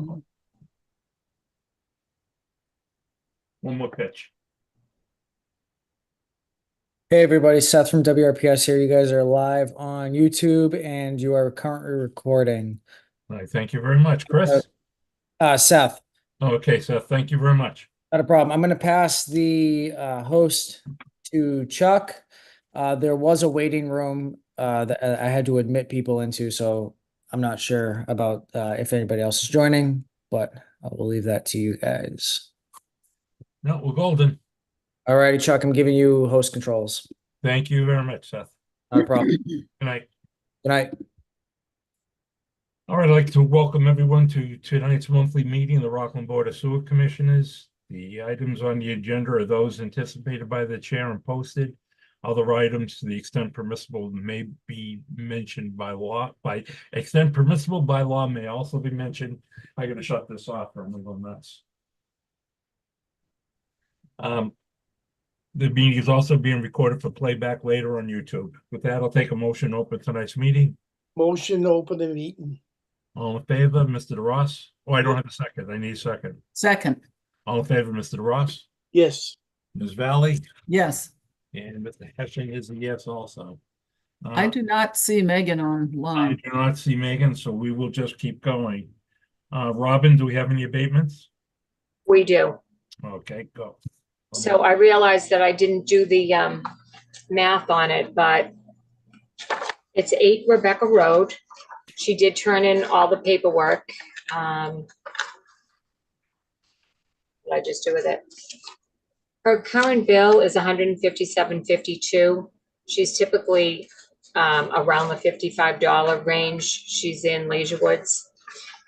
One more pitch. Hey everybody, Seth from WRPS here. You guys are live on YouTube and you are currently recording. All right, thank you very much, Chris. Seth, Okay, Seth, thank you very much. not a problem. I'm going to pass the host to Chuck. There was a waiting room that I had to admit people into, so I'm not sure about if anybody else is joining, but I will leave that to you guys. No, we're golden. All righty, Chuck, I'm giving you host controls. Thank you very much, Seth. Not a problem. Good night. Good night. All right, I'd like to welcome everyone to tonight's monthly meeting of the Rockland Board of Sewer Commissioners. The items on the agenda are those anticipated by the chair and posted. Other items, to the extent permissible, may be mentioned by law. By extent permissible by law, may also be mentioned. I gotta shut this off or I'm gonna go nuts. The meeting is also being recorded for playback later on YouTube. With that, I'll take a motion to open tonight's meeting. Motion to open the meeting. All in favor, Mr. DeRoss? Oh, I don't have a second. I need a second. Second, All in favor, Mr. DeRoss? Yes. Ms. Valley? yes. And Mr. Heshing is a yes also. I do not see Megan I online. do not see Megan, so we will just keep going. Robin, do we have any abatements? We do. Okay, go. So I realized that I didn't do the math on it, but it's 8 Rebecca Road. She did turn in all the paperwork. What did I just do with it? Her current bill is $157.52. She's typically around the $55 range. She's in Leisure Woods.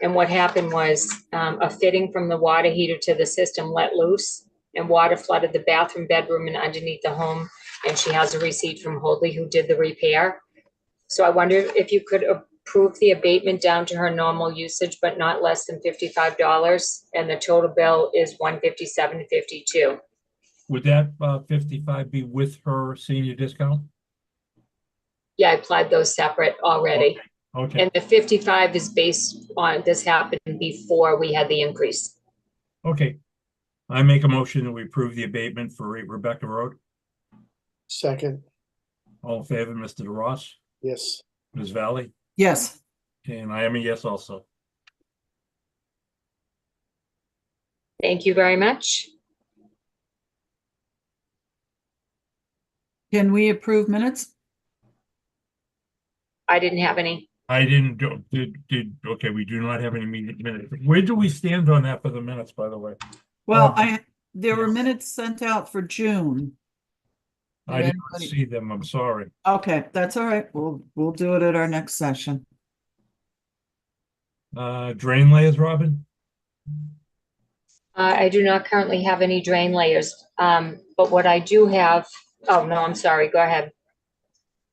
And what happened was a fitting from the water heater to the system let loose, and water flooded the bathroom, bedroom, and underneath the home. And she has a receipt from Hoadley who did the repair. So I wonder if you could approve the abatement down to her normal usage, but not less than $55. And the total bill is $157.52. Would that 55 be with her senior discount? Yeah, I applied those separate already. Okay, And the 55 is based on, this happened before we had the increase. okay. I make a motion that we approve the abatement for 8 Rebecca Road. Second. All in favor, Mr. DeRoss? Yes. Ms. Valley? Yes, And I am a yes also. Thank you very much. can we approve minutes? I didn't have any. I didn't do, okay, we do not have any meeting minutes. Where do we stand on that for the minutes, by the way? Well, Oh, there were yes. minutes sent out for June. I Did didn't see them, I'm sorry. Okay, that's all right. We'll do it at our next session. Drain layers, Robin? I do not currently have any drain layers, but what I do have, oh, no, I'm sorry, go ahead.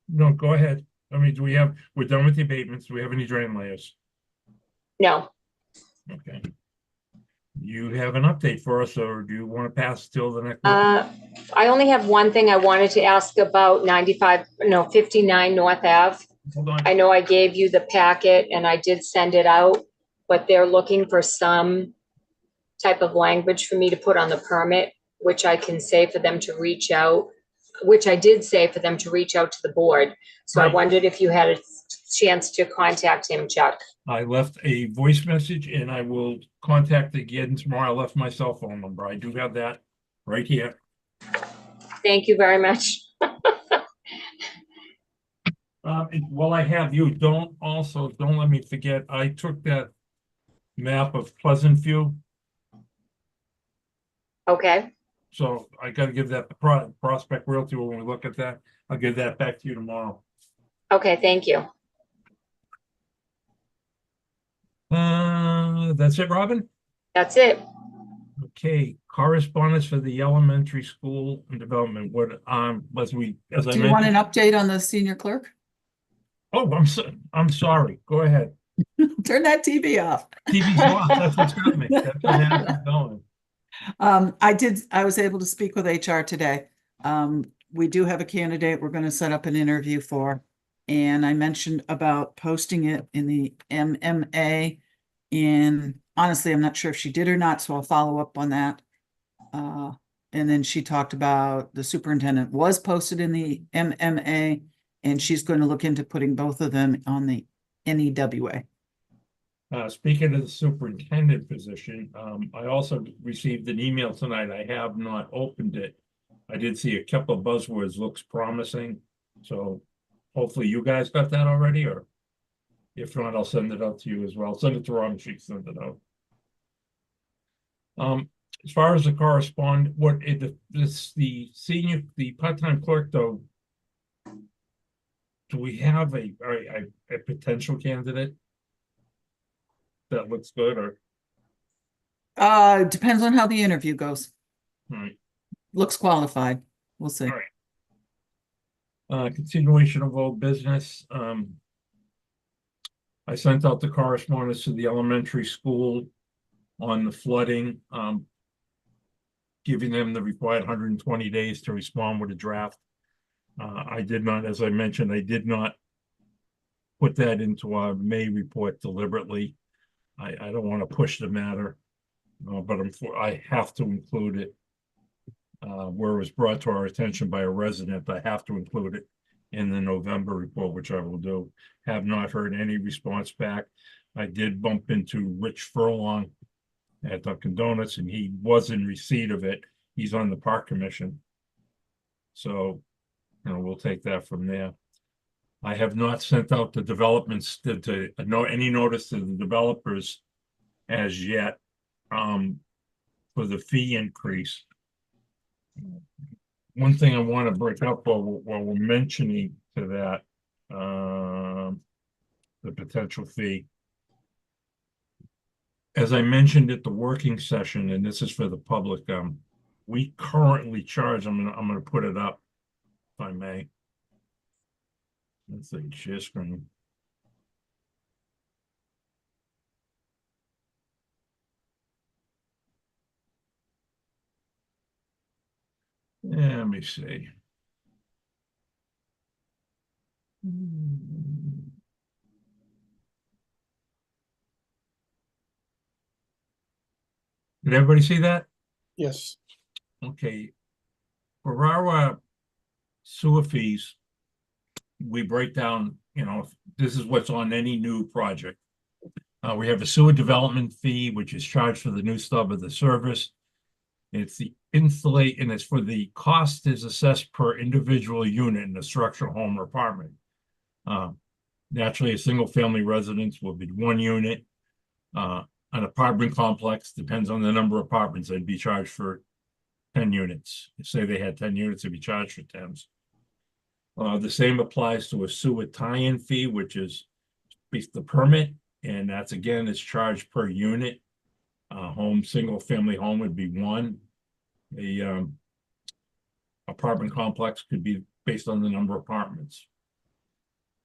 No, go ahead. I mean, we're done with the abatements. Do we have any drain layers? No, Okay. You have an update for us, or do you want to pass till the next? I only have one thing I wanted to ask about 59 North Ave. Hold on. I know I gave you the packet and I did send it out, but they're looking for some type of language for me to put on the permit, which I can say for them to reach out, which I did say for them to reach out to the board. So Right. I wondered if you had a chance to contact him, Chuck. I left a voice message and I will contact again tomorrow. I left my cell phone number. I do have that right here. Thank you very much. While I have you, don't let me forget, I took that map of Pleasant View. Okay, So I gotta give that Prospect Realty when we look at that. I'll give that back to you tomorrow. okay, thank you. That's it, Robin? That's it. Okay, correspondence for the elementary school and development. What, as I Do you want an mentioned. update on the senior clerk? Oh, I'm sorry. Go ahead. Turn that TV off. TV's off. That's what's got me. That's what has me going. I was able to speak with HR today. We do have a candidate we're going to set up an interview for. And I mentioned about posting it in the MMA in honestly, I'm not sure if she did or not, so I'll follow up on that. And then she talked about the superintendent was posted in the MMA, and she's going to look into putting both of them on the NEWA. Speaking of the superintendent position, I also received an email tonight. I have not opened it. I did see a couple of buzzwords, looks promising. So hopefully you guys got that already, or if not, I'll send it out to you as well. Send it to Robin, she can send it out. As far as the correspond, the part-time clerk though, do we have a potential candidate that looks good, or? Depends on how the interview goes. All right. Looks qualified. We'll see. All right. Continuation of old business. I sent out the correspondence to the elementary school on the flooding, giving them the required 120 days to respond with a draft. I did not, as I mentioned, I did not put that into our May report deliberately. I don't want to push the matter, but I have to include it. Where it was brought to our attention by a resident, I have to include it in the November report, which I will do. Have not heard any response back. I did bump into Rich Furlong at Dunkin' Donuts, and he was in receipt of it. He's on the park commission. So, we'll take that from there. I have not sent out the developments to any notice to the developers as yet, for the fee increase. One thing I want to break up while we're mentioning to that, the potential fee. As I mentioned at the working session, and this is for the public, we currently charge, I'm gonna put it up, if I may. Let's see, share screen. Yeah, let me see. Did everybody see that? Yes. Okay. For our sewer fees, we break down, this is what's on any new project. We have a sewer development fee, which is charged for the new stub of the service. It's the installate, and it's for the cost is assessed per individual unit in a structural home or apartment. Naturally, a single family residence will be 1 unit. An apartment complex depends on the number of apartments. They'd be charged for 10 units. Say they had 10 units, they'd be charged for 10s. The same applies to a sewer tie-in fee, which is the permit, and that's again is charged per unit. Single family home would be 1. A apartment complex could be based on the number of apartments.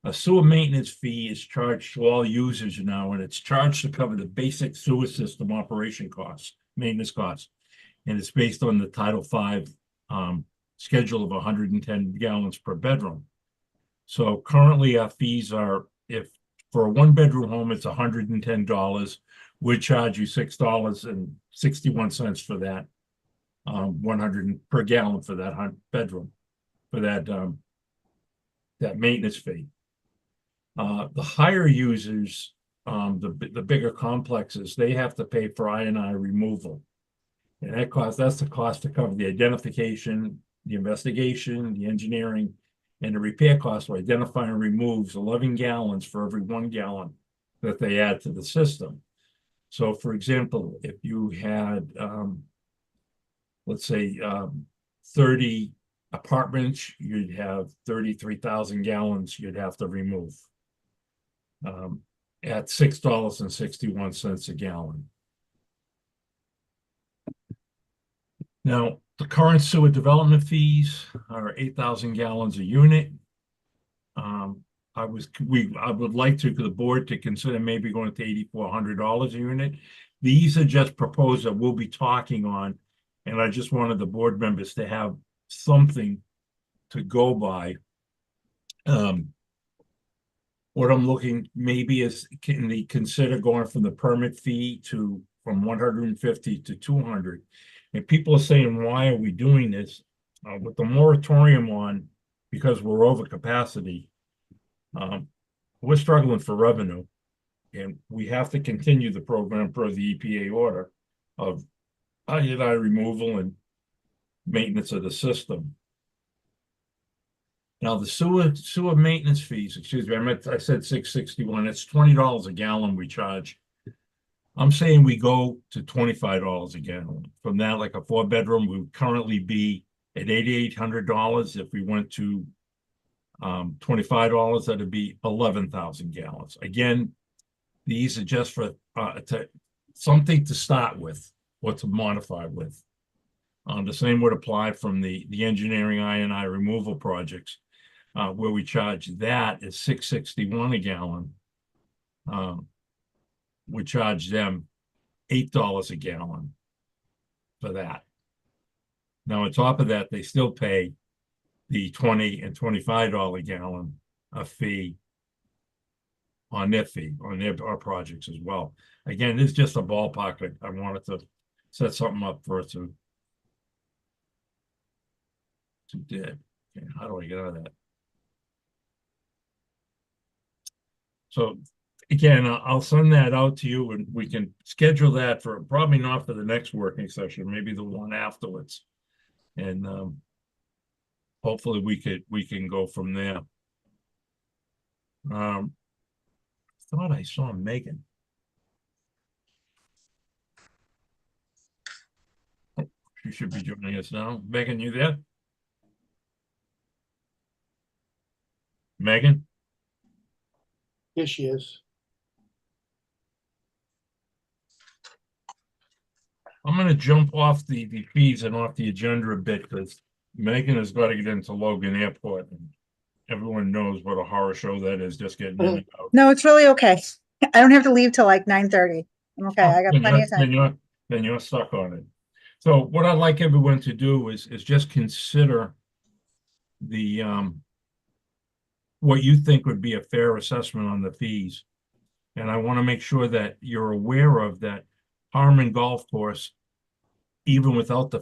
A sewer maintenance fee is charged to all users now, and it's charged to cover the basic sewer system operation costs, maintenance costs. And it's based on the Title V schedule of 110 gallons per bedroom. So currently our fees are, if for a 1-bedroom home, it's $110. We'd charge you $6.61 for that, 100 per gallon for that bedroom, for that maintenance fee. The higher users, the bigger complexes, they have to pay for I&I removal. And that's the cost to cover the identification, the investigation, the engineering, and the repair cost to identify and remove 11 gallons for every 1 gallon that they add to the system. So for example, if you had, let's say 30 apartments, you'd have 33,000 gallons you'd have to remove at $6.61 a gallon. Now, the current sewer development fees are 8,000 gallons a unit. I would like the board to consider maybe going to $8,400 a unit. These are just proposed that we'll be talking on, and I just wanted the board members to have something to go by. What I'm looking maybe is, can they consider going from the permit fee to from 150 to 200. And people are saying, why are we doing this? With the moratorium on, because we're over capacity, we're struggling for revenue. And we have to continue the program per the EPA order of iodine removal and maintenance of the system. Now, the sewer maintenance fees, excuse me, I said $6.61, it's $20 a gallon we charge. I'm saying we go to $25 a gallon. From that, like a 4-bedroom, we would currently be at $8,800. If we went to $25, that'd be 11,000 gallons. Again, these are just for something to start with or to modify with. The same would apply from the engineering I&I removal projects, where we charge that is $6.61 a gallon. We charge them $8 a gallon for that. Now, on top of that, they still pay the $20 and $25 a gallon fee on their fee, on our projects as well. Again, it's just a ballpark. I wanted to set something up for us to did. Okay, how do I get out of that? So again, I'll send that out to you and we can schedule that for probably not for the next working session, maybe the one afterwards. And hopefully we can go from there. I thought I saw Megan. Oh, she should be joining us now. Megan, you there? Megan? Yes, she is. I'm gonna jump off the fees and off the agenda a bit because Megan has got to get into Logan Airport. And everyone knows what a horror show that is, just getting in and out. No, it's really okay. I don't have to leave till like 9:30. I'm okay. I got Then plenty of you're- time. then you're stuck on it. So what I'd like everyone to do is just consider the what you think would be a fair assessment on the fees. And I want to make sure that you're aware of that Harmon Golf Course, even without the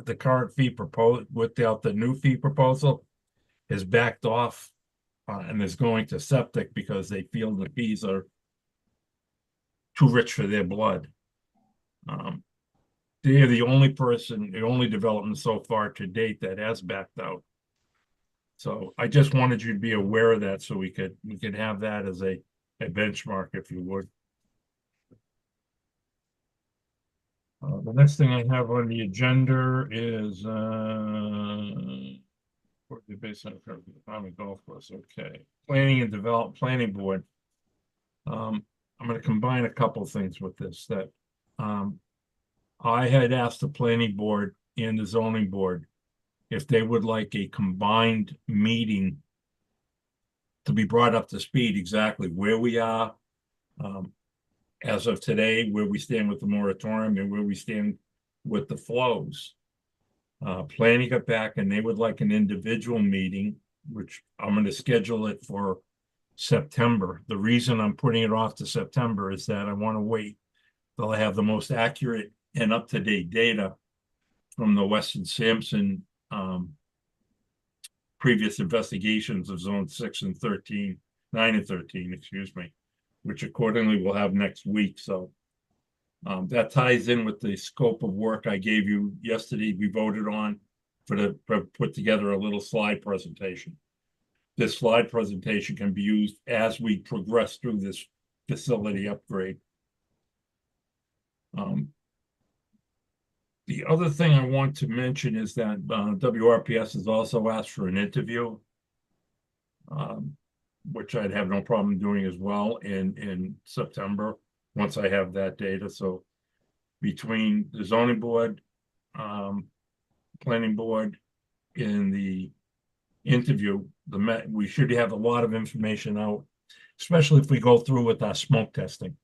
the current fee proposed, without the new fee proposal, is backed off and is going to septic because they feel the fees are too rich for their blood. They're the only development so far to date that has backed out. So I just wanted you to be aware of that so we could have that as a benchmark, if you would. The next thing I have on the agenda is based on the golf course. Okay, planning board. I'm going to combine a couple things with this. That I had asked the planning board and the zoning board if they would like a combined meeting to be brought up to speed exactly where we are as of today, where we stand with the moratorium and where we stand with the flows. Planning got back and they would like an individual meeting, which I'm going to schedule it for September. The reason I'm putting it off to September is that I want to wait till I have the most accurate and up-to-date data from the Weston Sampson previous investigations of zone 6 and 13, 9 and 13, excuse me, which accordingly we'll have next week. So that ties in with the scope of work I gave you yesterday. We voted on for put together a little slide presentation. This slide presentation can be used as we progress through this facility upgrade. The other thing I want to mention is that WRPS has also asked for an interview, which I'd have no problem doing as well in September, once I have that data. So between the zoning board, planning board, and the interview, we should have a lot of information out, especially if we go through with our smoke testing.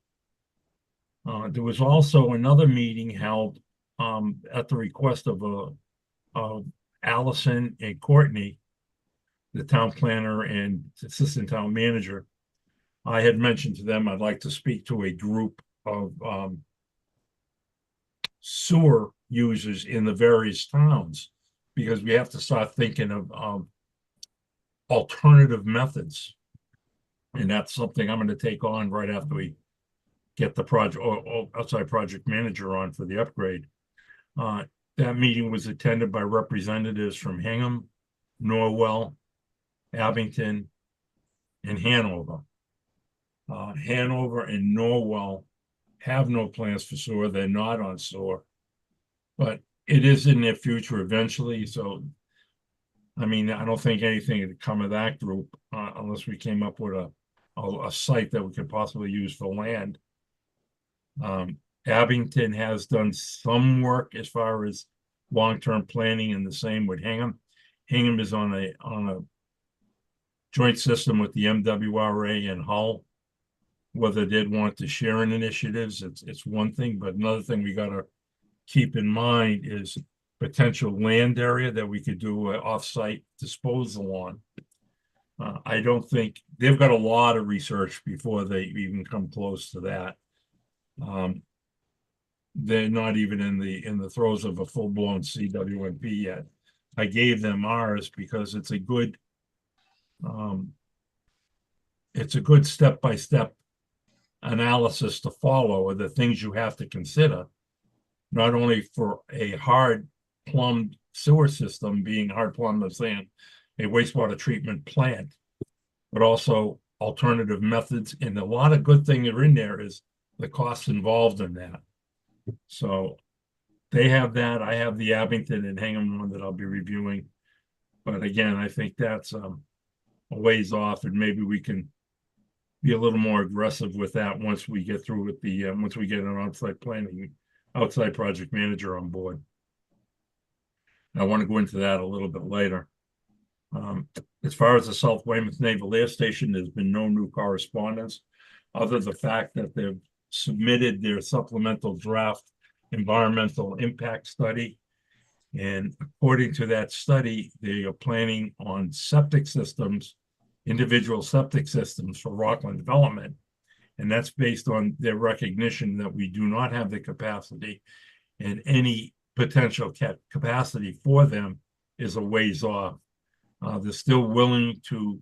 There was also another meeting held at the request of Allison and Courtney, the town planner and assistant town manager. I had mentioned to them I'd like to speak to a group of sewer users in the various towns, because we have to start thinking of alternative methods. And that's something I'm gonna take on right after we get the project or outside project manager on for the upgrade. That meeting was attended by representatives from Hingham, Norwell, Abington, and Hanover. Hanover and Norwell have no plans for sewer. They're not on sewer. But it is in their future eventually, so I mean, I don't think anything would come of that group unless we came up with a site that we could possibly use for land. Abington has done some work as far as long-term planning, and the same with Hingham. Hingham is on a joint system with the MWRA and Hull. Whether they'd want to share in initiatives, it's one thing, but another thing we gotta keep in mind is potential land area that we could do off-site disposal on. I don't think they've got a lot of research before they even come close to that. They're not even in the throes of a full-blown CWMP yet. I gave them ours because it's a good step-by-step analysis to follow of the things you have to consider, not only for a hard plumbed sewer system being hard plumbed as saying a wastewater treatment plant, but also alternative methods, and a lot of good things are in there is the costs involved in that. So they have that. I have the Abington and Hingham one that I'll be reviewing. But again, I think that's a ways off, and maybe we can be a little more aggressive with that once we get through with the once we get an outside planning, outside project manager on board. I want to go into that a little bit later. As far as the South Weymouth Naval Air Station, there's been no new correspondence, other than the fact that they've submitted their supplemental draft environmental impact study. And according to that study, they are planning on septic systems, individual septic systems for Rockland development. And that's based on their recognition that we do not have the capacity, and any potential capacity for them is a ways off. They're still willing to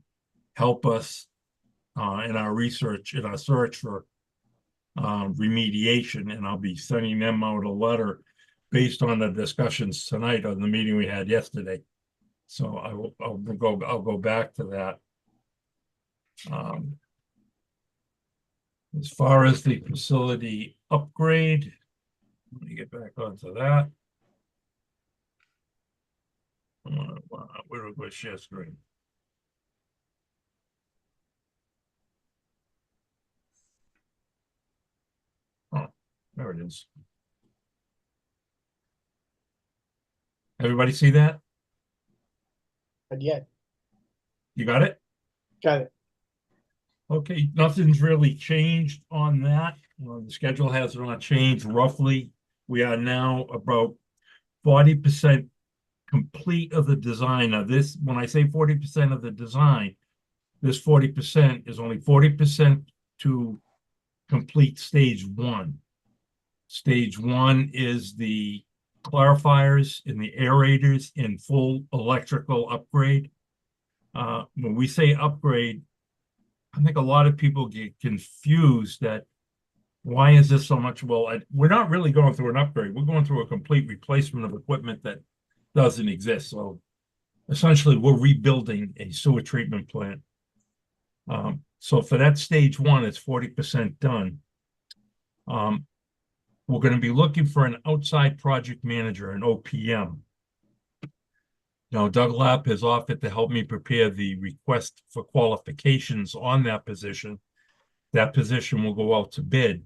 help us in our research, in our search for remediation, and I'll be sending them out a letter based on the discussions tonight on the meeting we had yesterday. So I'll go back to that. As far as the facility upgrade, let me get back onto that. Where do we share screen? Oh, there it is. Everybody see that? Not yet. You got it? Got it. Okay, nothing's really changed on that. The schedule has not changed roughly. We are now about 40% complete of the design of this. When I say 40% of the design, this 40% is only 40% to complete stage one. Stage one is the clarifiers and the aerators in full electrical upgrade. When we say upgrade, I think a lot of people get confused that why is this so much? Well, we're not really going through an upgrade. We're going through a complete replacement of equipment that doesn't exist. So essentially, we're rebuilding a sewer treatment plant. So for that stage one, it's 40% done. We're going to be looking for an outside project manager, an OPM. Now, Doug Lapp has offered to help me prepare the request for qualifications on that position. That position will go out to bid.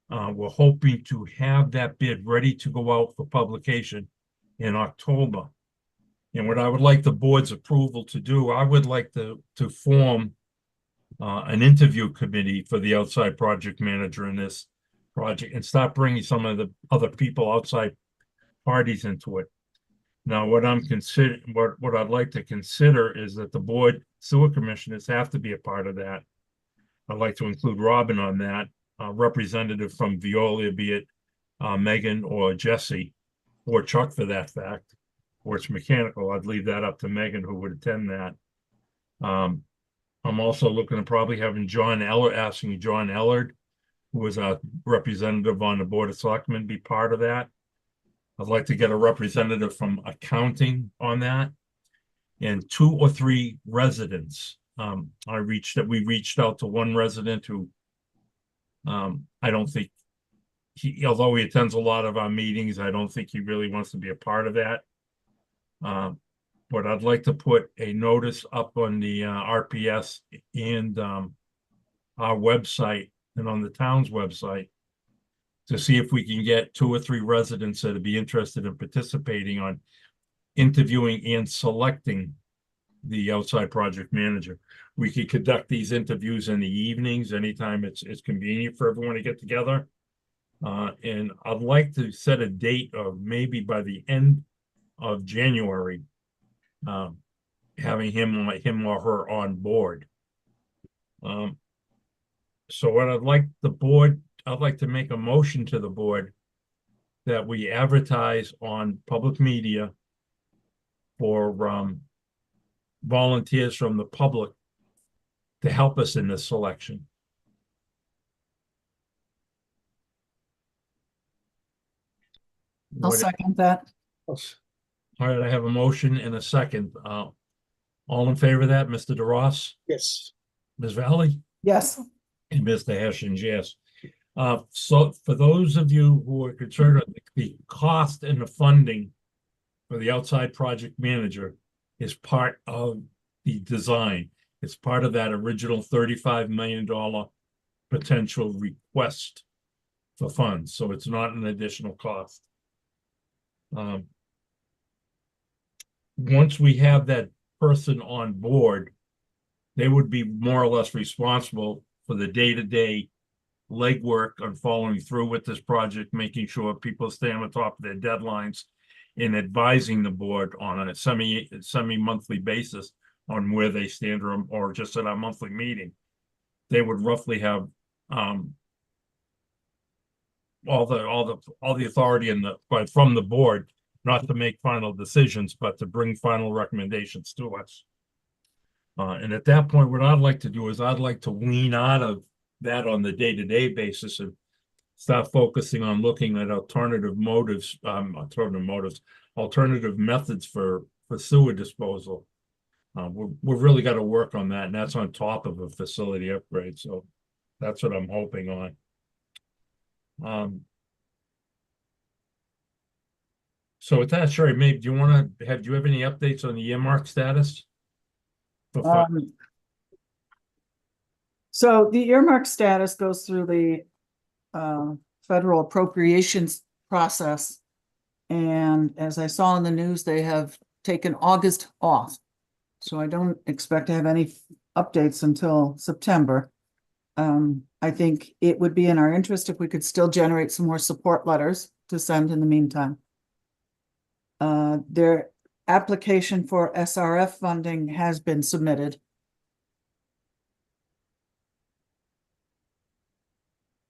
We're hoping to have that bid ready to go out for publication in October. And what I would like the board's approval to do, I would like to form an interview committee for the outside project manager in this project and start bringing some of the other people, outside parties, into it. Now, what I'd like to consider is that the board sewer commissioners have to be a part of that. I'd like to include Robin on that, representative from Veolia, be it Megan or Jesse, or Chuck for that fact, or it's mechanical, I'd leave that up to Megan who would attend that. I'm also looking at probably having asking John Ellard, who was a representative on the Board of Selectmen, be part of that. I'd like to get a representative from accounting on that. And 2 or 3 residents. We reached out to one resident who I don't think although he attends a lot of our meetings, I don't think he really wants to be a part of that. But I'd like to put a notice up on the RPS and our website and on the town's website to see if we can get 2 or 3 residents that would be interested in participating on interviewing and selecting the outside project manager. We could conduct these interviews in the evenings, anytime it's convenient for everyone to get together. And I'd like to set a date of maybe by the end of January, having him or her on board. So what I'd like to make a motion to the board that we advertise on public media for volunteers from the public to help us in this selection. I'll second that. All right, I have a motion and a second. All in favor of that, Mr. DeRoss, Yes. Ms. Valley, Yes. and Mr. Hashins, yes. So for those of you who are concerned with the cost and the funding for the outside project manager is part of the design. It's part of that original $35 million potential request for funds. So it's not an additional cost. Once we have that person on board, they would be more or less responsible for the day-to-day legwork on following through with this project, making sure people stay on the top of their deadlines, and advising the board on a semi-monthly basis on where they stand, or just at our monthly meeting. They would roughly have all the authority from the board, not to make final decisions, but to bring final recommendations to us. And at that point, what I'd like to do is I'd like to wean out of that on the day-to-day basis and start focusing on looking at alternative methods for sewer disposal. We've really got to work on that, and that's on top of a facility upgrade. So that's what I'm hoping on. So with that, Sherry, maybe do you have any updates on the earmark status? So the earmark status goes through the federal appropriations process. And as I saw in the news, they have taken August off. So I don't expect to have any updates until September. I think it would be in our interest if we could still generate some more support letters to send in the meantime. Their application for SRF funding has been submitted.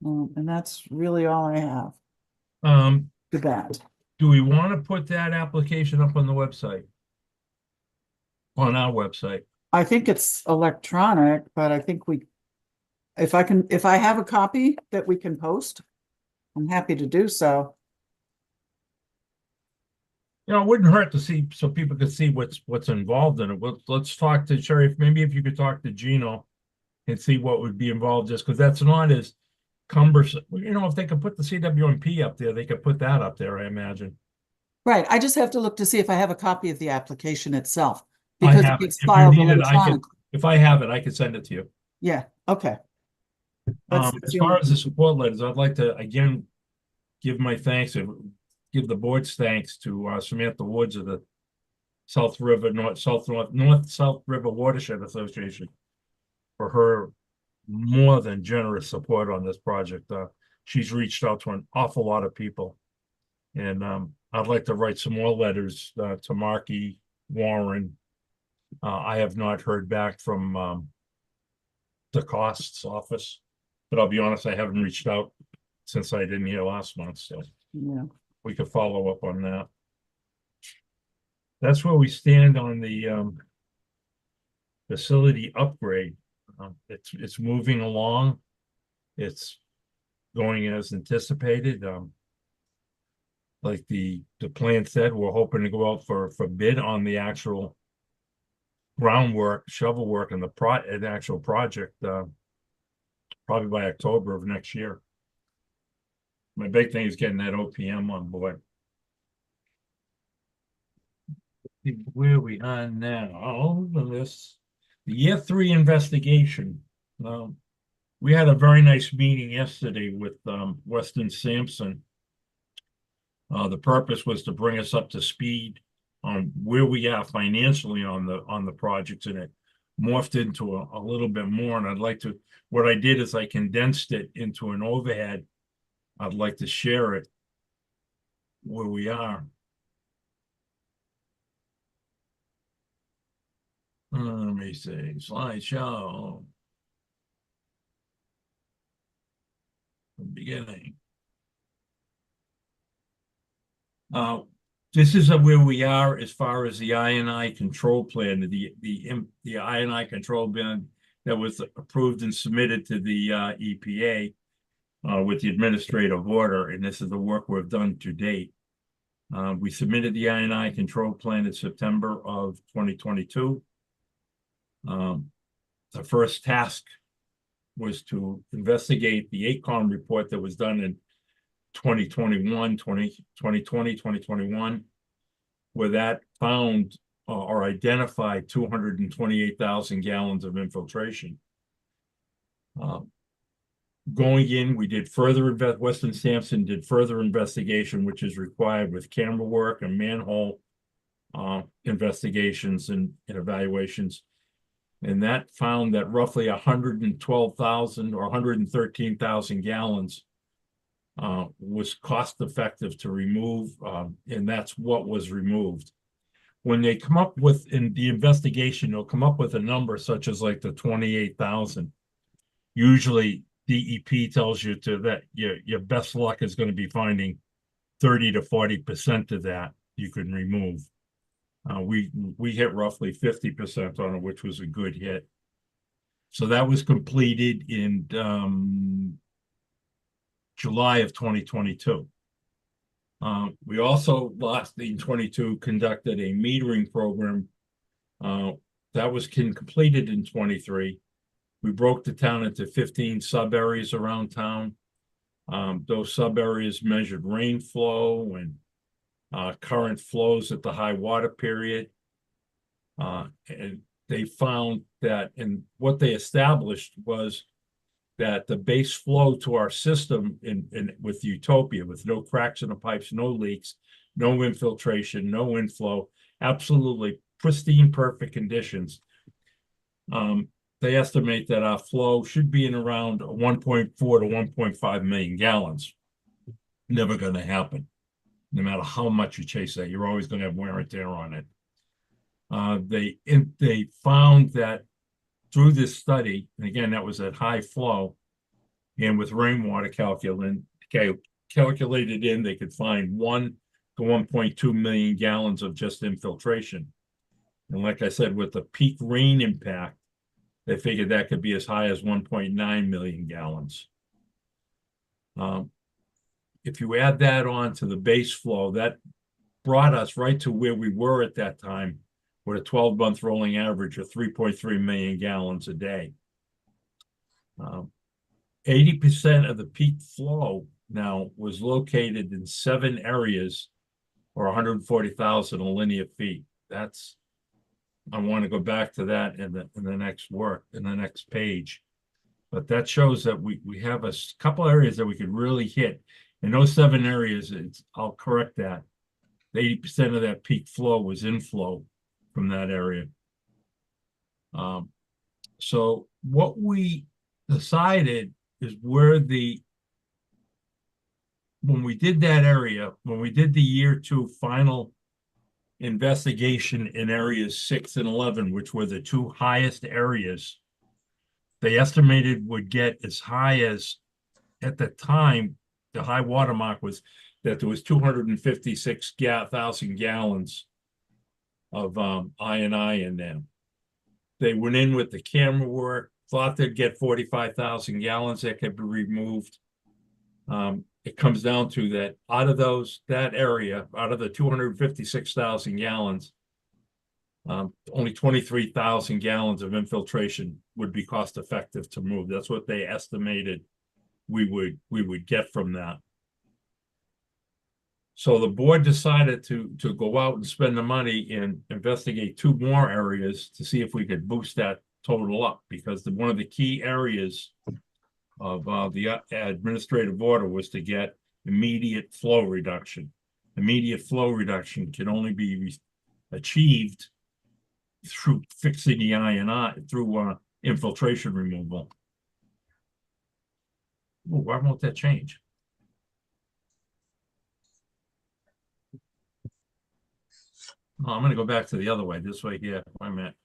And that's really all I have to that. Do we want to put that application up on the website? On our website? I think it's electronic, but I think if I have a copy that we can post, I'm happy to do so. You know, it wouldn't hurt to see, so people could see what's involved in it. Let's talk to Sherry. Maybe if you could talk to Gino and see what would be involved, just because that's not as cumbersome. You know, if they could put the CWMP up there, they could put that up there, I imagine. Right. I just have to look to see if I have a copy of the application itself. I Because have it it. gets If you filed need it, electronically. if I have it, I can send it to you. Yeah, okay. That's As the far only as the thing. support letters, I'd like to again give my thanks and give the board's thanks to Samantha Woods of the South River South River Watershed Association for her more than generous support on this project. She's reached out to an awful lot of people, and I'd like to write some more letters to Markey, Warren. I have not heard back from the costs office, but I'll be honest, I haven't reached out since I didn't hear last month. So Yeah. we could follow up on that. That's where we stand on the facility upgrade. It's moving along. It's going as anticipated. Like the plan said, we're hoping to go out for bid on the actual groundwork, shovel work, and an actual project probably by October of next year. My big thing is getting that OPM on board. Where we are now, all of this, the year 3 investigation. We had a very nice meeting yesterday with Weston Sampson. The purpose was to bring us up to speed on where we are financially on the projects, and it morphed into a little bit more. And what I did is I condensed it into an overhead. I'd like to share it where we are. Let me see, slideshow. Beginning. This is where we are as far as the I&I control plan, the I&I control plan that was approved and submitted to the EPA with the administrative order, and this is the work we've done to date. We submitted the I&I control plan in September of 2022. The first task was to investigate the ACOM report that was done in 2021, where that found or identified 228,000 gallons of infiltration. Going in, we did further Weston Sampson did further investigation, which is required with camera work and manhole investigations and evaluations. And that found that roughly 112,000 or 113,000 gallons was cost effective to remove, and that's what was removed. When they come up with, in the investigation, they'll come up with a number such as like the 28,000. Usually DEP tells you that your best luck is going to be finding 30 to 40% of that you can remove. We hit roughly 50% on it, which was a good hit. So that was completed in July of 2022. We also in 22 conducted a metering program that was completed in 23. We broke the town into 15 sub areas around town. Those sub areas measured rain flow and current flows at the high water period. And they found that, and what they established was that the base flow to our system with Utopia, with no cracks in the pipes, no leaks, no infiltration, no inflow, absolutely pristine, perfect conditions. They estimate that our flow should be in around 1.4 to 1.5 million gallons. Never going to happen. No matter how much you chase that, you're always going to have wear and tear on it. They found that through this study, and again, that was at high flow, and with rainwater calculated in, they could find 1 to 1.2 million gallons of just infiltration. And like I said, with the peak rain impact, they figured that could be as high as 1.9 million gallons. If you add that on to the base flow, that brought us right to where we were at that time, with a 12-month rolling average of 3.3 million gallons a day. 80% of the peak flow now was located in 7 areas, or 140,000 linear feet. I want to go back to that in the next page. But that shows that we have a couple areas that we could really hit. In those 7 areas, I'll correct that. 80% of that peak flow was inflow from that area. So what we decided is when we did that area, when we did the year 2 final investigation in areas 6 and 11, which were the 2 highest areas, they estimated would get as high as, at the time, the high water mark was that there was 256,000 gallons of I&I in them. They went in with the camera work, thought they'd get 45,000 gallons that could be removed. It comes down to that out of that area, out of the 256,000 gallons, only 23,000 gallons of infiltration would be cost effective to move. That's what they estimated we would get from that. So the board decided to go out and spend the money and investigate 2 more areas to see if we could boost that total up, because one of the key areas of the administrative order was to get immediate flow reduction. Immediate flow reduction can only be achieved through fixing the I&I, through infiltration removal. Well, why won't that change? Oh, I'm going to go back to the other way, this way here. Wait a minute.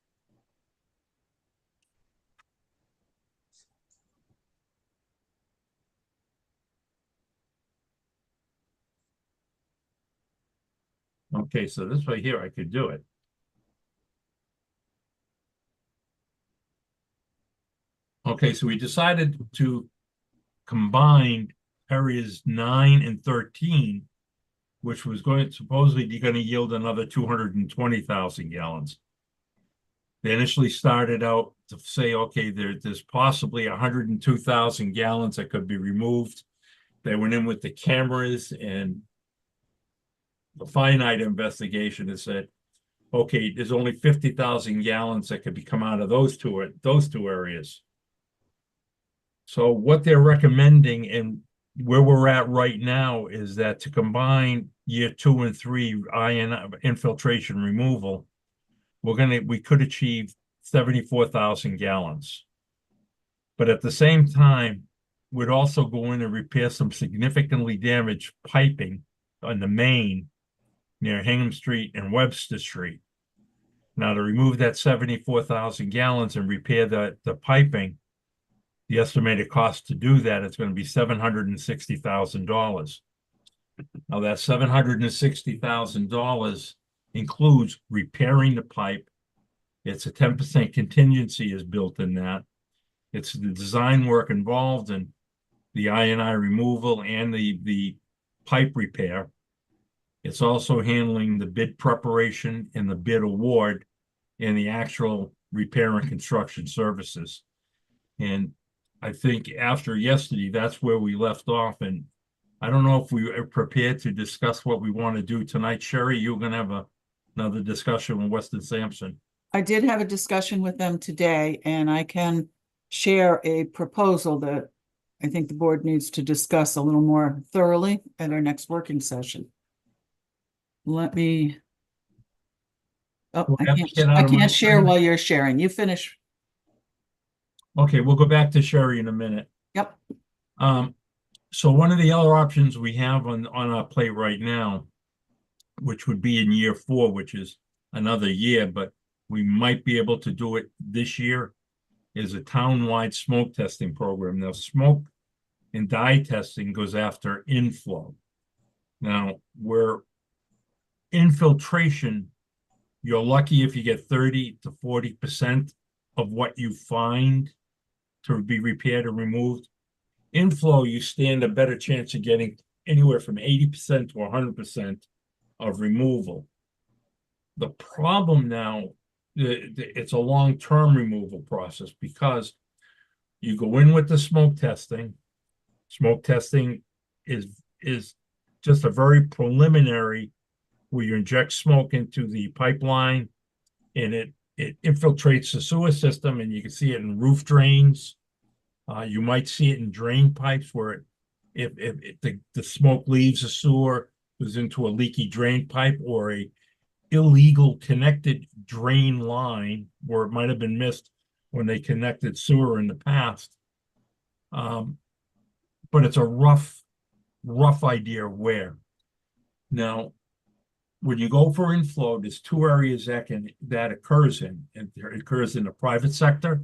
Okay, so this way here, I could do it. Okay, so we decided to combine areas 9 and 13, which was supposedly going to yield another 220,000 gallons. They initially started out to say, okay, there's possibly 102,000 gallons that could be removed. They went in with the cameras and the finite investigation and said, okay, there's only 50,000 gallons that could come out of those two areas. So what they're recommending and where we're at right now is that to combine year 2 and 3 ion infiltration removal, we could achieve 74,000 gallons. But at the same time, we'd also go in and repair some significantly damaged piping on the main near Hingham Street and Webster Street. Now, to remove that 74,000 gallons and repair the piping, the estimated cost to do that is going to be $760,000. Now, that $760,000 includes repairing the pipe. It's a 10% contingency is built in that. It's the design work involved in the I&I removal and the pipe repair. It's also handling the bid preparation and the bid award and the actual repair and construction services. And I think after yesterday, that's where we left off. And I don't know if we are prepared to discuss what we want to do tonight. Sherry, you're going to have another discussion with Weston Sampson. I did have a discussion with them today, and I can share a proposal that I think the board needs to discuss a little more thoroughly at our next working session. Let me. Oh, We'll I have to get out of my can't share screen. while you're sharing. You finish. Okay, we'll go back to Sherry in a minute. Yep. So one of the other options we have on our plate right now, which would be in year 4, which is another year, but we might be able to do it this year, is a town-wide smoke testing program. Now, smoke and dye testing goes after inflow. Now, where infiltration, you're lucky if you get 30 to 40% of what you find to be repaired or removed. Inflow, you stand a better chance of getting anywhere from 80% to 100% of removal. The problem now, it's a long-term removal process because you go in with the smoke testing. Smoke testing is just a very preliminary where you inject smoke into the pipeline and it infiltrates the sewer system, and you can see it in roof drains. You might see it in drain pipes where if the smoke leaves the sewer, goes into a leaky drain pipe or a illegal connected drain line where it might have been missed when they connected sewer in the past. But it's a rough idea where. Now, when you go for inflow, there's 2 areas that occurs in. It occurs in the private sector,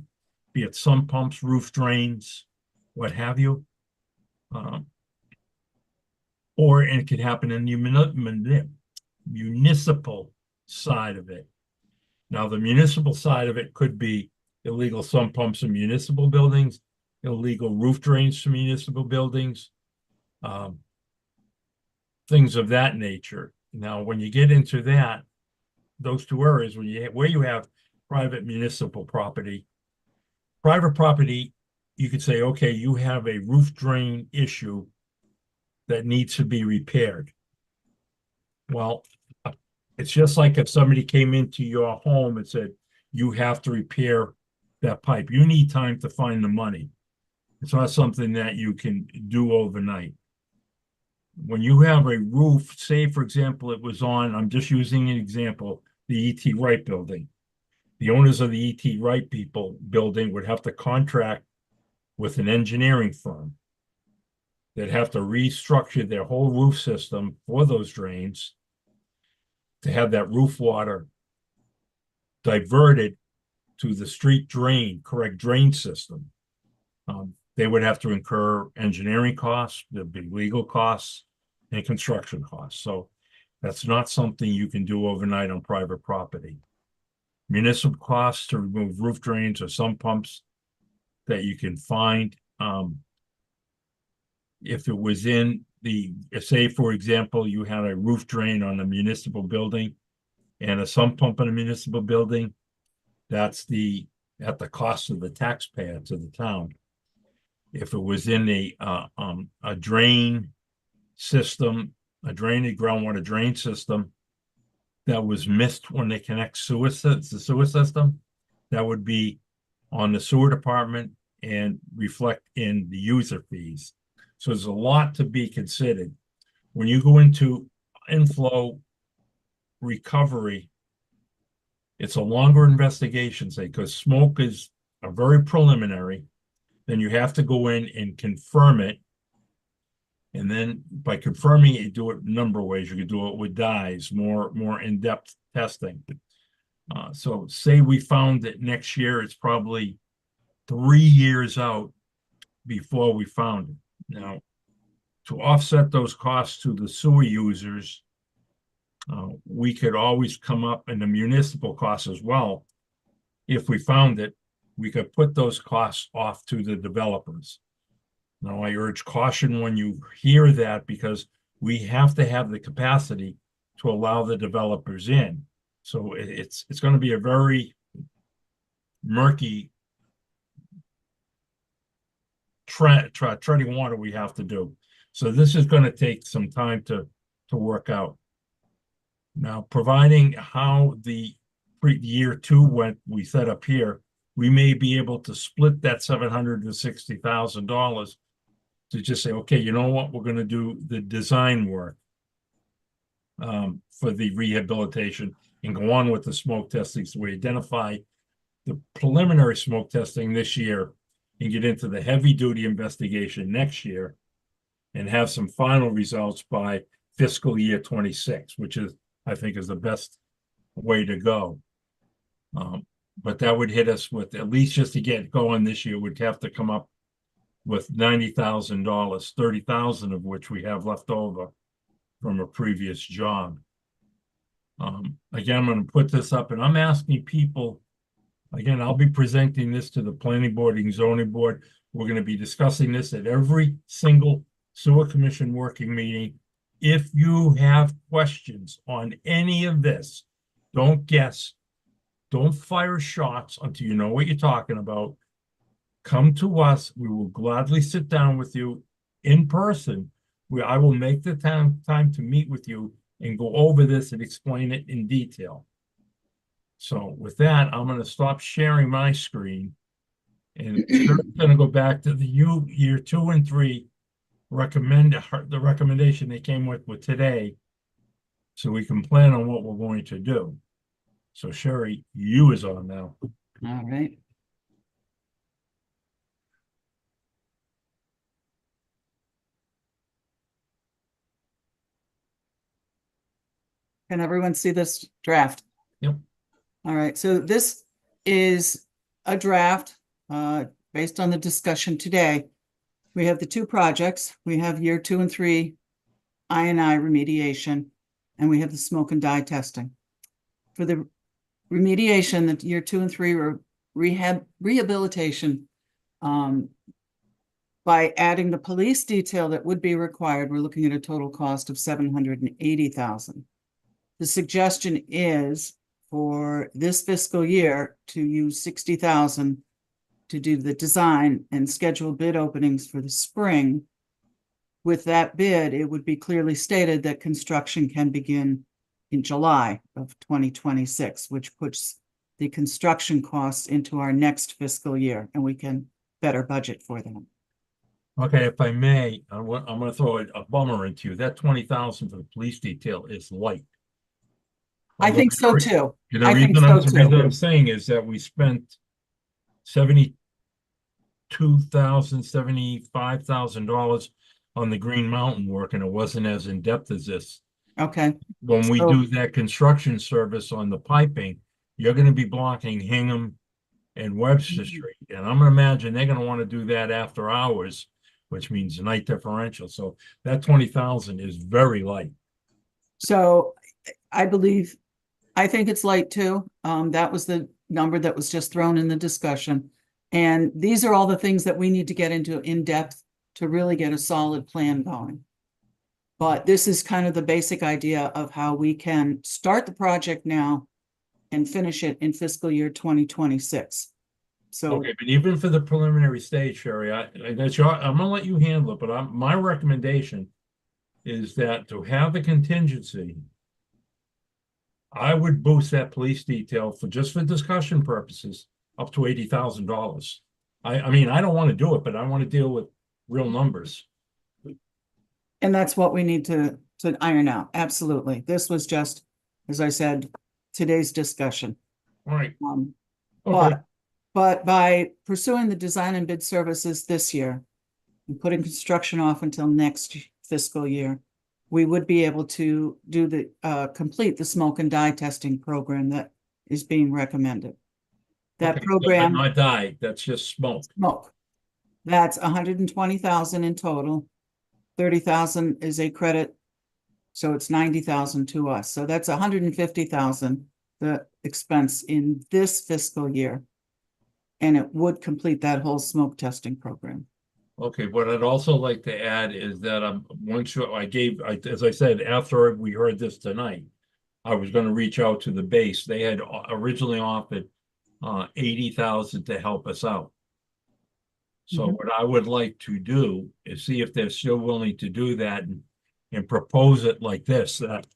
be it sump pumps, roof drains, what have you. or it could happen in the municipal side of it. Now, the municipal side of it could be illegal sump pumps in municipal buildings, illegal roof drains to municipal buildings, things of that nature. Now, when you get into that, those two areas, where you have private municipal property, you could say, okay, you have a roof drain issue that needs to be repaired. Well, it's just like if somebody came into your home and said, you have to repair that pipe. You need time to find the money. It's not something that you can do overnight. When you have a roof, say, for example, it was on, I'm just using an example, the E.T. Wright building. The owners of the E.T. Wright building would have to contract with an engineering firm. They'd have to restructure their whole roof system for those drains to have that roof water diverted to the street drain, correct drain system. They would have to incur engineering costs, there'd be legal costs, and construction costs. So that's not something you can do overnight on private property. Municipal costs to remove roof drains or sump pumps that you can find. If it was in say, for example, you had a roof drain on a municipal building and a sump pump in a municipal building, that's at the cost of the taxpayer to the town. If it was in a drain system, a groundwater drain system that was missed when they connect the sewer system, that would be on the sewer department and reflect in the user fees. So there's a lot to be considered. When you go into inflow recovery, it's a longer investigation, say, because smoke is a very preliminary. Then you have to go in and confirm it. And then by confirming it, you do it a number of ways. You could do it with dyes, more in-depth testing. So say we found that next year, it's probably 3 years out before we found it. Now, to offset those costs to the sewer users, we could always come up in the municipal costs as well. If we found it, we could put those costs off to the developers. Now, I urge caution when you hear that, because we have to have the capacity to allow the developers in. So it's going to be a very murky treading water we have to do. So this is going to take some time to work out. Now, providing how the year 2 went, we set up here, we may be able to split that $760,000 to just say, okay, you know what, we're going to do the design work for the rehabilitation and go on with the smoke testing. So we identify the preliminary smoke testing this year and get into the heavy duty investigation next year and have some final results by fiscal year 26, which is, I think, is the best way to go. But that would hit us with, at least just to get going this year, we'd have to come up with $90,000, $30,000 of which we have left over from a previous job. Again, I'm going to put this up and I'm asking people, again, I'll be presenting this to the planning board and zoning board. We're going to be discussing this at every single sewer commission working meeting. If you have questions on any of this, don't guess. Don't fire shots until you know what you're talking about. Come to us. We will gladly sit down with you in person. I will make the time to meet with you and go over this and explain it in detail. So with that, I'm going to stop sharing my screen and going to go back to the year 2 and 3 the recommendation they came with today, so we can plan on what we're going to do. So Sherry, you is on now. All right. Can everyone see this draft? Yep. All right, so this is a draft based on the discussion today. We have the 2 projects. We have year 2 and 3 I&I remediation, and we have the smoke and dye testing. For the remediation, the year 2 and 3 were rehabilitation. By adding the police detail that would be required, we're looking at a total cost of $780,000. The suggestion is for this fiscal year to use $60,000 to do the design and schedule bid openings for the spring. With that bid, it would be clearly stated that construction can begin in July of 2026, which puts the construction costs into our next fiscal year, and we can better budget for them. Okay, if I may, I'm gonna throw a bummer into you. That 20,000 for the police detail is light. I think so too. The I think reason so the reason too. I'm saying is that we spent $75,000 on the Green Mountain work, and it wasn't as in-depth as this. Okay, When we So- do that construction service on the piping, you're gonna be blocking Hingham and Webster Street, and I'm gonna imagine they're gonna wanna do that after hours, which means night differential, so that 20,000 is very light. so I think it's light too. That was the number that was just thrown in the discussion. And these are all the things that we need to get into in depth to really get a solid plan going. But this is kind of the basic idea of how we can start the project now and finish it in fiscal year 2026. So, Okay, but even for the preliminary stage, Sherry, I'm gonna let you handle it, but my recommendation is that to have the contingency, I would boost that police detail just for discussion purposes, up to $80,000. I mean, I don't want to do it, but I want to deal with real numbers. and that's what we need to iron out. Absolutely. This was just, as I said, today's discussion. All right, Um, okay, But by pursuing the design and bid services this year and putting construction off until next fiscal year, we would be able to do complete the smoke and dye testing program that is being recommended. That okay, program, not die, that's just smoke. smoke, that's 120,000 in total. 30,000 is a credit, so it's 90,000 to us. So that's 150,000, the expense in this fiscal year. And it would complete that whole smoke testing program. Okay, what I'd also like to add is that as I said, after we heard this tonight, I was gonna reach out to the base. They had originally offered 80,000 to help us out. So Mhm. what I would like to do is see if they're still willing to do that and propose it like this, that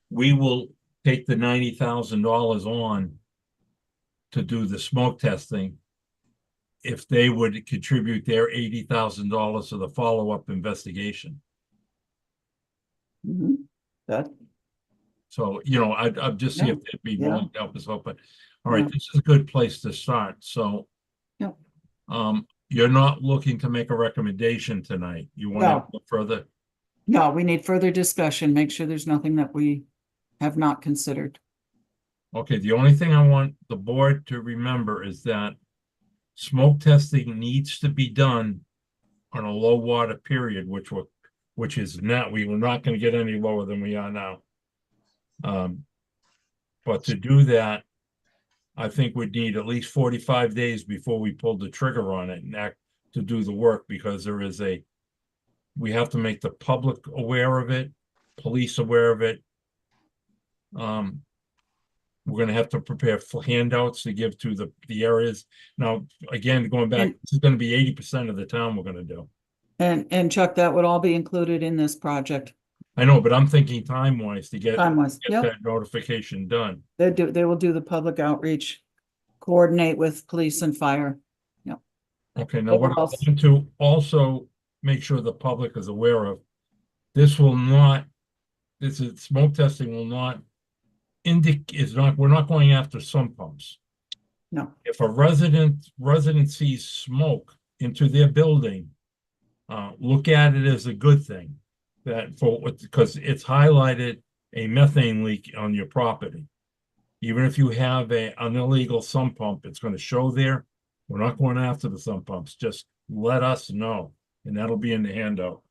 we will take the $90,000 on to do the smoke testing if they would contribute their $80,000 to the follow-up investigation. Mhm. That, So, I'd just see if they'd be willing to help us out, but, all right, Yeah. this is a good place to start, so. Yeah. You're not looking to make a recommendation tonight, you want No. to look further? no, we need further discussion, make sure there's nothing that we have not considered. Okay, the only thing I want the board to remember is that smoke testing needs to be done on a low water period, which is not, we were not gonna get any lower than we are now. But to do that, I think we'd need at least 45 days before we pull the trigger on it and act to do the work, because we have to make the public aware of it, police aware of it. We're gonna have to prepare handouts to give to the areas. Now, again, going back, And- this is gonna be 80% of the town we're gonna do. And Chuck, that would all be included in this project, I know, but I'm thinking time-wise to get time-wise. Yep, that notification done. they will do the public outreach, coordinate with police and fire. Okay, now what I else? want to also make sure the public is aware of, smoke testing will not we're not going after sump pumps. No, If a resident sees smoke into their building, look at it as a good thing. Because it's highlighted a methane leak on your property. Even if you have an illegal sump pump, it's gonna show there. We're not going after the sump pumps, just let us know, and that'll be in the handout.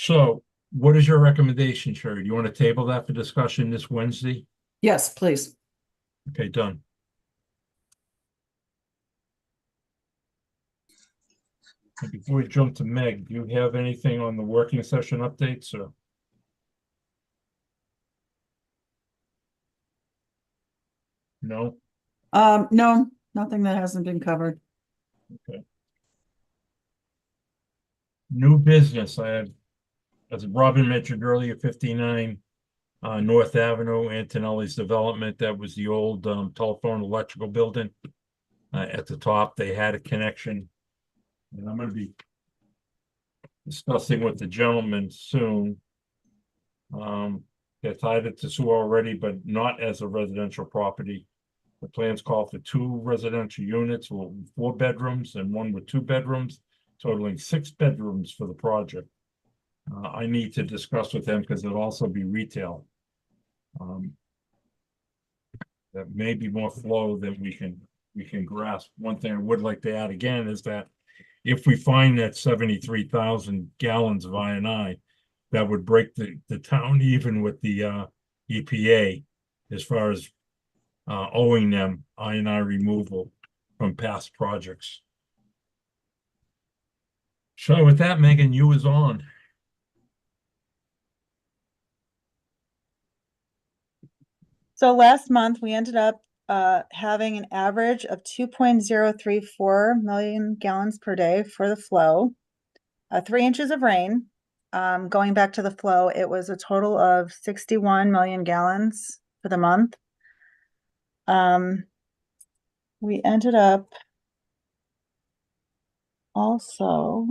So what is your recommendation, Sherry? Do you want to table that for discussion this Wednesday? Yes, please. Okay, done. And before we jump to Meg, do you have anything on the working session updates or? No? No, nothing that hasn't been covered. New business. I have, as Robin mentioned earlier, 59 North Avenue, Antonelli's development. That was the old telephone electrical building. At the top, they had a connection. And I'm going to be discussing with the gentleman soon. They tied it to sewer already, but not as a residential property. The plans call for 2 residential units, well, 4 bedrooms and 1 with 2 bedrooms, totaling 6 bedrooms for the project. I need to discuss with them because it'll also be retail. That may be more flow than we can grasp. One thing I would like to add again is that if we find that 73,000 gallons of I&I, that would break the town even with the EPA as far as owing them I&I removal from past projects. So with that, Megan, you is on. So last month, we ended up having an average of 2.034 million gallons per day for the flow. 3 inches of rain. Going back to the flow, it was a total of 61 million gallons for the month. We ended up also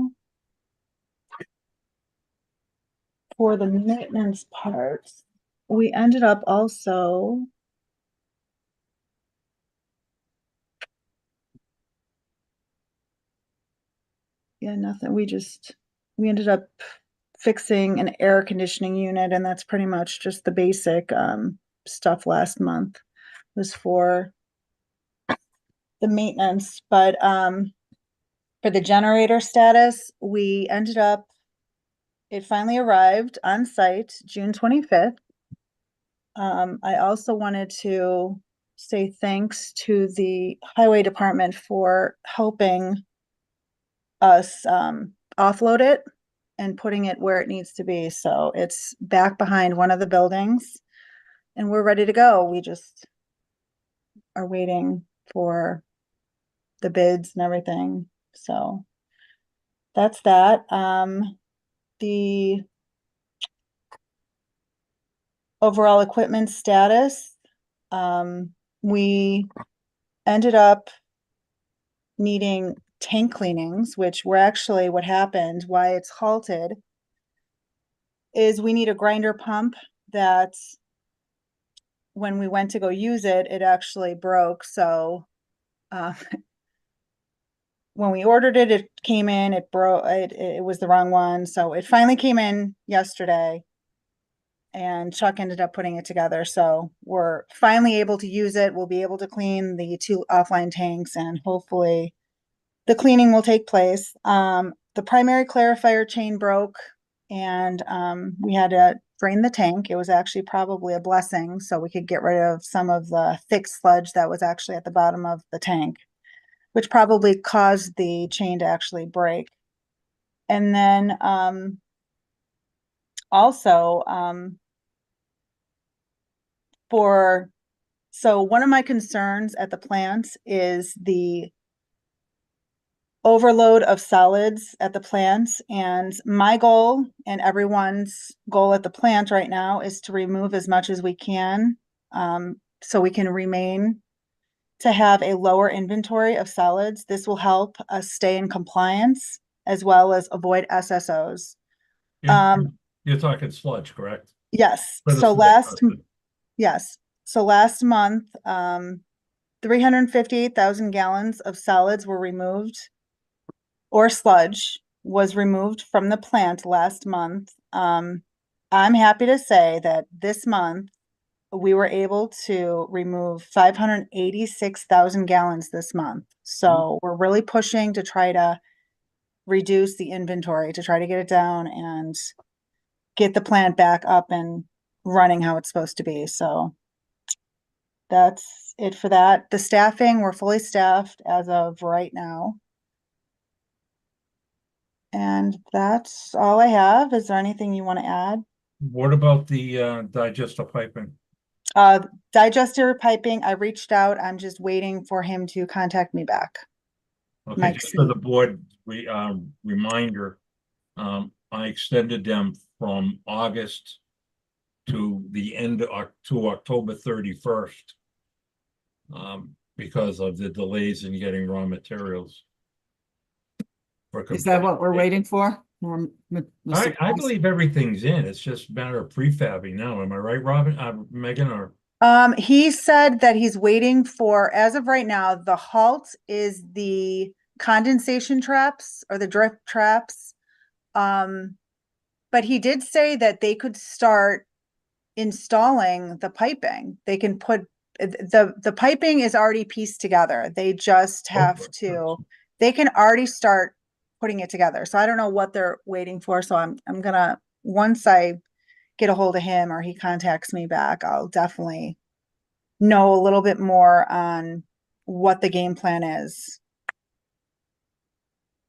for the maintenance parts, we ended up also nothing. We ended up fixing an air conditioning unit, and that's pretty much just the basic stuff last month was for the maintenance. But for the generator status, we ended up, it finally arrived on site June 25th. I also wanted to say thanks to the highway department for helping us offload it and putting it where it needs to be. So it's back behind one of the buildings and we're ready to go. We just are waiting for the bids and everything. So that's that. The overall equipment status, we ended up needing tank cleanings, which were actually what happened, why it's halted, is we need a grinder pump that when we went to go use it, it actually broke. So when we ordered it, it came in, it broke, it was the wrong one. So it finally came in yesterday and Chuck ended up putting it together. So we're finally able to use it. We'll be able to clean the 2 offline tanks and hopefully the cleaning will take place. The primary clarifier chain broke and we had to drain the tank. It was actually probably a blessing so we could get rid of some of the thick sludge that was actually at the bottom of the tank, which probably caused the chain to actually break. And then also so one of my concerns at the plant is the overload of solids at the plant. And my goal and everyone's goal at the plant right now is to remove as much as we can so we can remain to have a lower inventory of solids. This will help us stay in compliance as well as avoid SSOs. You're talking sludge, correct? Yes. For the So sludge testing. yes. So last month, 358,000 gallons of solids were removed or sludge was removed from the plant last month. I'm happy to say that this month we were able to remove 586,000 gallons this month. So we're really pushing to try to reduce the inventory to try to get it down and get the plant back up and running how it's supposed to be. So that's it for that. The staffing, we're fully staffed as of right now. And that's all I have. Is there anything you want to add? What about the digester piping? Digester piping, I reached out. I'm just waiting for him to contact me back. Okay, Mike just for C. the board, reminder, I extended them from August to the end of, to October 31st. Because of the delays in getting raw materials. Is that what we're waiting for? The I supplies? believe everything's in. It's just a matter of prefabbing now. Am I right, Robin, Megan, or? He said that he's waiting for, as of right now, the halt is the condensation traps or the drift traps. But he did say that they could start installing the piping. They can put the piping is already pieced together. They just have to, they can already start putting it together. So I don't know what they're waiting for. So I'm gonna, once I get a hold of him or he contacts me back, I'll definitely know a little bit more on what the game plan is.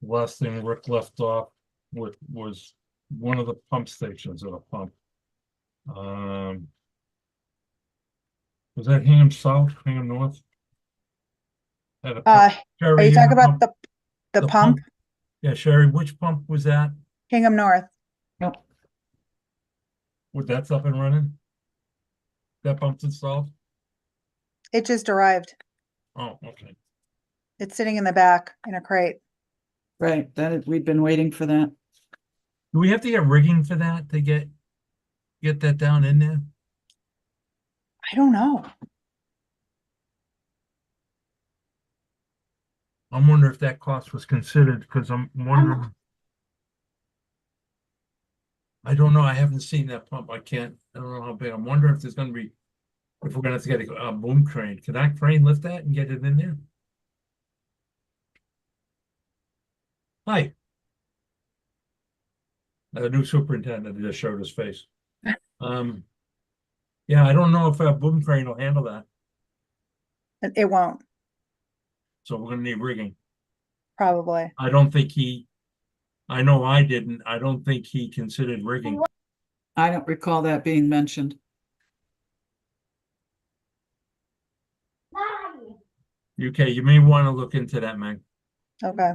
Last thing Rick left off with was one of the pump stations at a pump. Was that Hingham South, Hingham North? At a pump. Are Sherry, you talking know about the pump? Yeah, Sherry, which pump was that? Hingham North? Yep. Was that's up and running? That pump's installed? It just arrived. Oh, okay. It's sitting in the back in a crate. Right, we've been waiting for that. Do we have to get rigging for that to get that down in there? I don't know. I'm wondering if that cost was considered, because I'm wondering. I don't know, I haven't seen that pump, I don't know how big, I'm wondering if there's gonna be, if we're gonna have to get a boom crane, can that crane lift that and get it in there? Hi. The new superintendent just showed his face. Yeah, I don't know if a boom crane will handle that, It won't, so we're gonna need rigging. probably. I don't think I know I didn't, I don't think he considered rigging. I don't recall that being mentioned. Okay, you may want to look into that, Meg. Okay.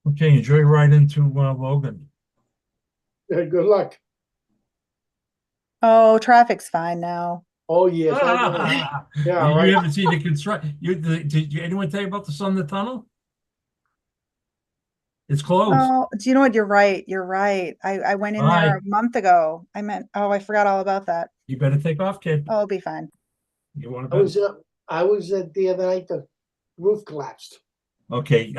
Okay, enjoy your ride into Logan. Good luck. Oh, traffic's fine now. Oh, yes. I know. Yeah, You right. haven't seen the construct, did anyone tell you about the Sun the Tunnel? It's closed. Oh, do you know what? You're right. You're right. I went in there Bye. a month ago. I forgot all about that. You better take off, kid. Oh, it'll be fine. You want I to was, I was at the other night, the roof collapsed. Okay,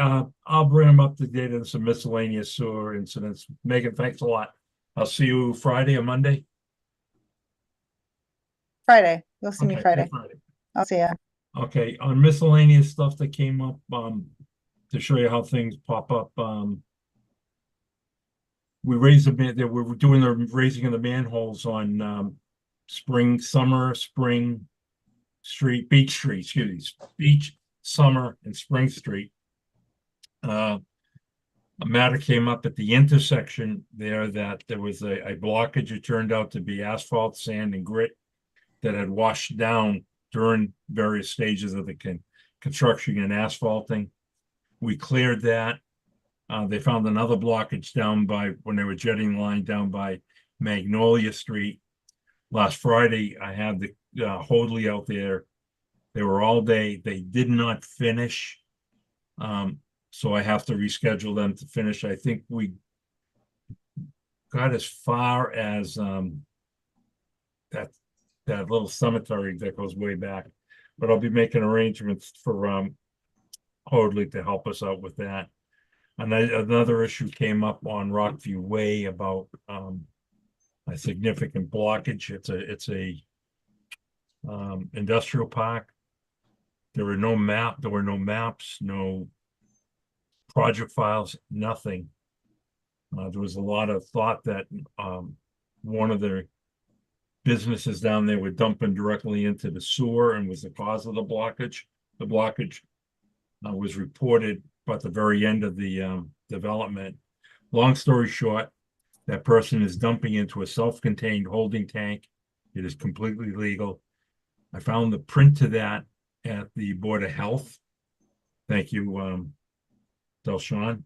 I'll bring them up to date on some miscellaneous sewer incidents. Megan, thanks a lot. I'll see you Friday or Monday. Friday. You'll see me Okay, Friday. Friday. I'll see ya. Okay, on miscellaneous stuff that came up, to show you how things pop up, we raised we were doing the raising of the manholes on, spring, street, Beach Street, excuse me, Beach, Summer, and Spring Street. A matter came up at the intersection there that there was a blockage. It turned out to be asphalt, sand, and grit that had washed down during various stages of the construction and asphalting. We cleared that. They found another blockage down by, when they were jetting the line down by Magnolia Street. Last Friday, I had the Hoadley out there. They were all day. They did not finish. So I have to reschedule them to finish. I think we got as far as that little cemetery that goes way back. But I'll be making arrangements for Hoadley to help us out with that. And another issue came up on Rockview Way about a significant blockage. It's a industrial park. There were no maps, no project files, nothing. There was a lot of thought that, one of the businesses down there were dumping directly into the sewer and was the cause of the blockage. The blockage was reported at the very end of the development. Long story short, that person is dumping into a self-contained holding tank. It is completely legal. I found the print to that at the Board of Health. Thank you, Delshawn.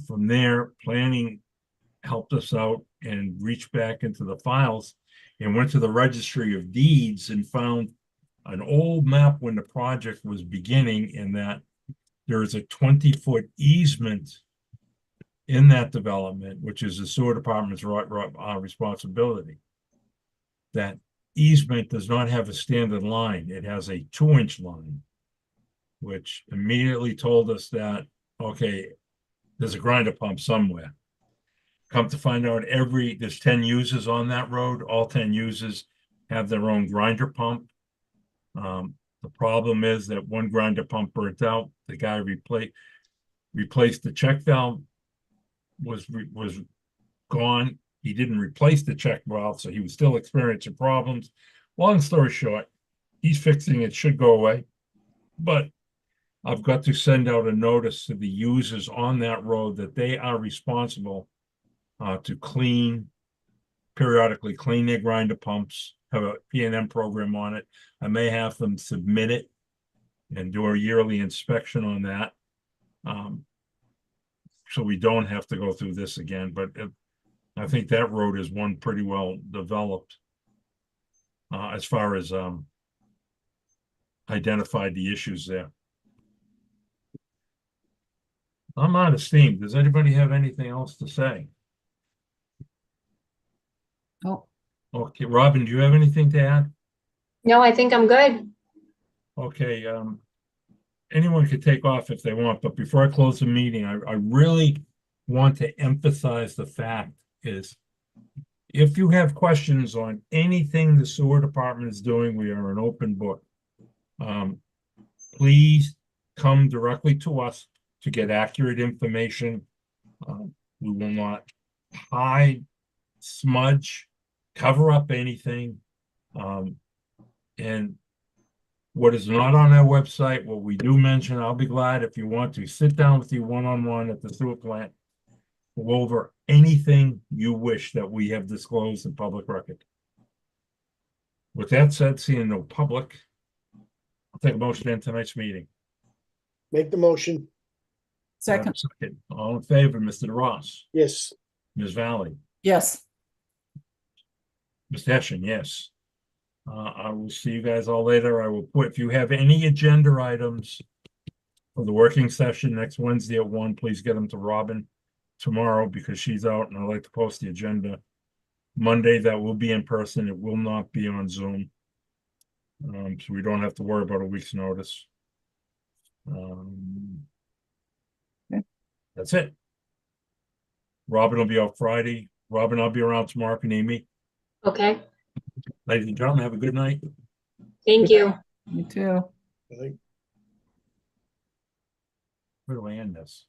From there, planning helped us out and reached back into the files and went to the Registry of Deeds and found an old map when the project was beginning, and that there is a 20-foot easement in that development, which is the sewer department's responsibility. That easement does not have a standard line. It has a 2-inch line, which immediately told us that, okay, there's a grinder pump somewhere. Come to find out, there's 10 users on that road. All 10 users have their own grinder pump. The problem is that one grinder pump burnt out. The guy replaced the check valve, was gone. He didn't replace the check valve, so he was still experiencing problems. Long story short, he's fixing it, should go away. But I've got to send out a notice to the users on that road that they are responsible to periodically clean their grinder pumps, have a P&M program on it. I may have them submit it and do a yearly inspection on that. So we don't have to go through this again, but I think that road is one pretty well developed as far as identified the issues there. I'm out of steam. Does anybody have anything else to say? Oh, Okay, Robin, do you have anything to add? No, I think I'm good. Okay, anyone could take off if they want, but before I close the meeting, I really want to emphasize the fact is if you have questions on anything the sewer department is doing, we are an open book. Please come directly to us to get accurate information. We will not hide, smudge, cover up anything. And what is not on our website, what we do mention, I'll be glad if you want to sit down with you one-on-one at the sewer plant, go over anything you wish that we have disclosed in public record. With that said, seeing no public, I'll take a motion to end tonight's meeting. Make the motion. second, All in favor, Mr. Ross, Yes. Ms. Valley, yes. Mr. Hessian, yes. I will see you guys all later. I will put, if you have any agenda items for the working session next Wednesday at 1, please get them to Robin tomorrow because she's out and I like to post the agenda. Monday, that will be in person. It will not be on Zoom. So we don't have to worry about a week's notice. Okay. That's it. Robin will be out Friday. Robin, I'll be around tomorrow if you need me. Okay, Ladies and gentlemen, have a good night. thank you. Me too. I think Where do I end this?